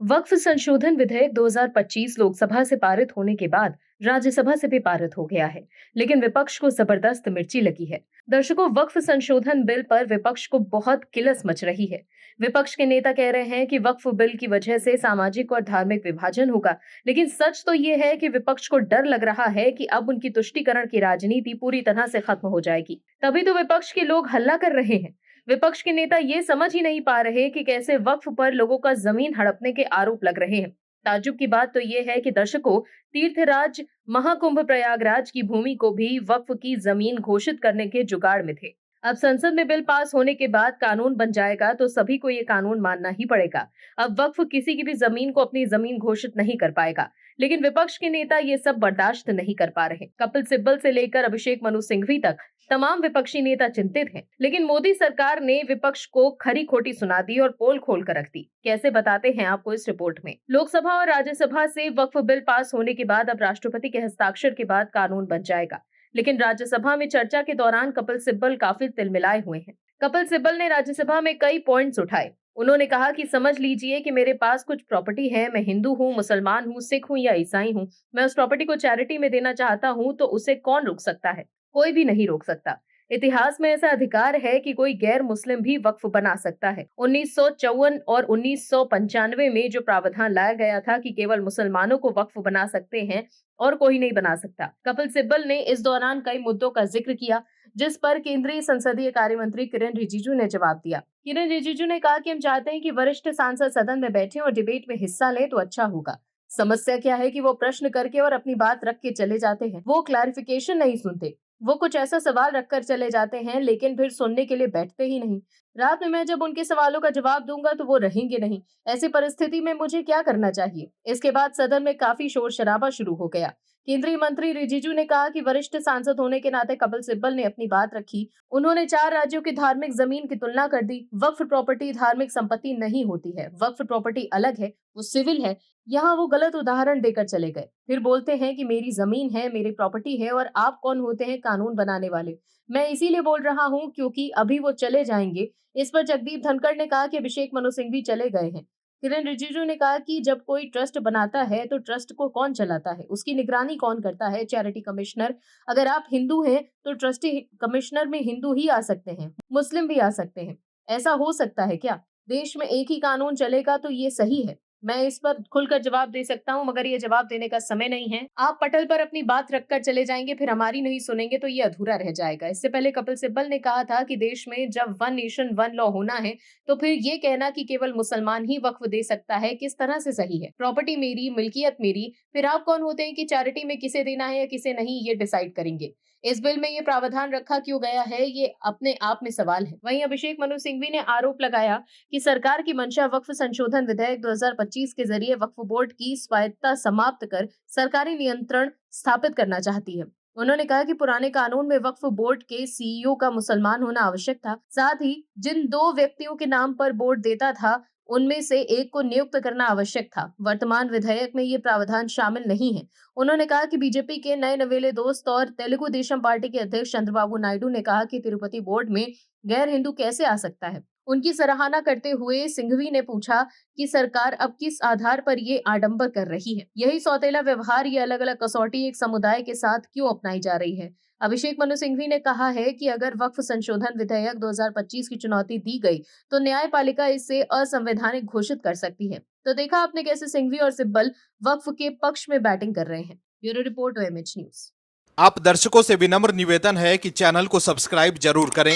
वक्फ संशोधन विधेयक 2025 लोकसभा से पारित होने के बाद राज्यसभा से भी पारित हो गया है, लेकिन विपक्ष को जबरदस्त मिर्ची लगी है। दर्शकों, वक्फ संशोधन बिल पर विपक्ष को बहुत किलस मच रही है। विपक्ष के नेता कह रहे हैं कि वक्फ बिल की वजह से सामाजिक और धार्मिक विभाजन होगा, लेकिन सच तो ये है कि विपक्ष को डर लग रहा है कि अब उनकी तुष्टीकरण की राजनीति पूरी तरह से खत्म हो जाएगी। तभी तो विपक्ष के लोग हल्ला कर रहे हैं। विपक्ष के नेता ये समझ ही नहीं पा रहे कि कैसे वक्फ पर लोगों का जमीन हड़पने के आरोप लग रहे हैं। ताज्जुब की बात तो ये है कि दर्शकों, तीर्थराज महाकुंभ प्रयागराज की भूमि को भी वक्फ की जमीन घोषित करने के जुगाड़ में थे। अब संसद में बिल पास होने के बाद कानून बन जाएगा तो सभी को ये कानून मानना ही पड़ेगा। अब वक्फ किसी की भी जमीन को अपनी जमीन घोषित नहीं कर पाएगा, लेकिन विपक्ष के नेता ये सब बर्दाश्त नहीं कर पा रहे। कपिल सिब्बल से लेकर अभिषेक मनु सिंघवी तक तमाम विपक्षी नेता चिंतित हैं, लेकिन मोदी सरकार ने विपक्ष को खरी खोटी सुना दी और पोल खोल कर रख दी। कैसे, बताते हैं आपको इस रिपोर्ट में। लोकसभा और राज्यसभा से वक्फ बिल पास होने के बाद अब राष्ट्रपति के हस्ताक्षर के बाद कानून बन जाएगा, लेकिन राज्यसभा में चर्चा के दौरान कपिल सिब्बल काफी तिलमिलाए हुए हैं। कपिल सिब्बल ने राज्यसभा में कई पॉइंट्स उठाए। उन्होंने कहा कि समझ लीजिए कि मेरे पास कुछ प्रॉपर्टी है, मैं हिंदू हूँ, मुसलमान हूँ, सिख हूँ या ईसाई हूँ, मैं उस प्रॉपर्टी को चैरिटी में देना चाहता हूँ तो उसे कौन रोक सकता है? कोई भी नहीं रोक सकता। इतिहास में ऐसा अधिकार है कि कोई गैर मुस्लिम भी वक्फ बना सकता है। 1954 और 1995 में जो प्रावधान लाया गया था कि केवल मुसलमानों को वक्फ बना सकते हैं और कोई नहीं बना सकता। कपिल सिब्बल ने इस दौरान कई मुद्दों का जिक्र किया, जिस पर केंद्रीय संसदीय कार्य मंत्री किरेन रिजिजू ने जवाब दिया। किरेन रिजिजू ने कहा कि हम चाहते हैं कि वरिष्ठ सांसद सदन में बैठे और डिबेट में हिस्सा लें तो अच्छा होगा। समस्या क्या है कि वो प्रश्न करके और अपनी बात रख के चले जाते हैं, वो क्लैरिफिकेशन नहीं सुनते। वो कुछ ऐसा सवाल रखकर चले जाते हैं लेकिन फिर सुनने के लिए बैठते ही नहीं। रात में मैं जब उनके सवालों का जवाब दूंगा तो वो रहेंगे नहीं। ऐसी परिस्थिति में मुझे क्या करना चाहिए? इसके बाद सदन में काफी शोर शराबा शुरू हो गया। केंद्रीय मंत्री रिजिजू ने कहा कि वरिष्ठ सांसद होने के नाते कपिल सिब्बल ने अपनी बात रखी। उन्होंने 4 राज्यों की धार्मिक जमीन की तुलना कर दी। वक्फ प्रॉपर्टी धार्मिक संपत्ति नहीं होती है, वक्फ प्रॉपर्टी अलग है, वो सिविल है। यहाँ वो गलत उदाहरण देकर चले गए। फिर बोलते हैं कि मेरी जमीन है, मेरी प्रॉपर्टी है और आप कौन होते हैं कानून बनाने वाले? मैं इसीलिए बोल रहा हूँ क्योंकि अभी वो चले जाएंगे। इस पर जगदीप धनखड़ ने कहा कि अभिषेक मनु सिंघवी चले गए हैं। किरेन रिजिजू ने कहा कि जब कोई ट्रस्ट बनाता है तो ट्रस्ट को कौन चलाता है, उसकी निगरानी कौन करता है? Charity commissioner. अगर आप हिंदू हैं तो ट्रस्टी कमिश्नर में हिंदू ही आ सकते हैं, मुस्लिम भी आ सकते हैं। ऐसा हो सकता है क्या? देश में एक ही कानून चलेगा तो ये सही है? मैं इस पर खुलकर जवाब दे सकता हूँ, मगर ये जवाब देने का समय नहीं है। आप पटल पर अपनी बात रखकर चले जाएंगे, फिर हमारी नहीं सुनेंगे तो ये अधूरा रह जाएगा। इससे पहले कपिल सिब्बल ने कहा था कि देश में जब वन नेशन वन लॉ होना है तो फिर ये कहना कि केवल मुसलमान ही वक्फ दे सकता है किस तरह से सही है? प्रॉपर्टी मेरी, मिल्कियत मेरी, फिर आप कौन होते हैं कि चैरिटी में किसे देना है या किसे नहीं, ये डिसाइड करेंगे? इस बिल में ये प्रावधान रखा क्यों गया है, ये अपने आप में सवाल है। वहीं अभिषेक मनु सिंघवी ने आरोप लगाया कि सरकार की मंशा वक्फ संशोधन विधेयक 2025 के जरिए वक्फ बोर्ड की स्वायत्तता समाप्त कर सरकारी नियंत्रण स्थापित करना चाहती है। उन्होंने कहा कि पुराने कानून में वक्फ बोर्ड के सीईओ का मुसलमान होना आवश्यक था। साथ ही जिन 2 व्यक्तियों के नाम पर बोर्ड देता था उनमें से एक को नियुक्त करना आवश्यक था। वर्तमान विधेयक में ये प्रावधान शामिल नहीं है। उन्होंने कहा कि बीजेपी के नए नवेले दोस्त और तेलुगु देशम पार्टी के अध्यक्ष चंद्रबाबू नायडू ने कहा कि तिरुपति बोर्ड में गैर हिंदू कैसे आ सकता है। उनकी सराहना करते हुए सिंघवी ने पूछा कि सरकार अब किस आधार पर ये आडंबर कर रही है? यही सौतेला व्यवहार, ये अलग अलग कसौटी एक समुदाय के साथ क्यों अपनाई जा रही है? अभिषेक मनु सिंघवी ने कहा है कि अगर वक्फ संशोधन विधेयक 2025 की चुनौती दी गई तो न्यायपालिका इसे असंवैधानिक घोषित कर सकती है। तो देखा आपने कैसे सिंघवी और सिब्बल वक्फ के पक्ष में बैटिंग कर रहे हैं। Bureau report, OMH news. आप दर्शकों से विनम्र निवेदन है कि चैनल को सब्सक्राइब जरूर करें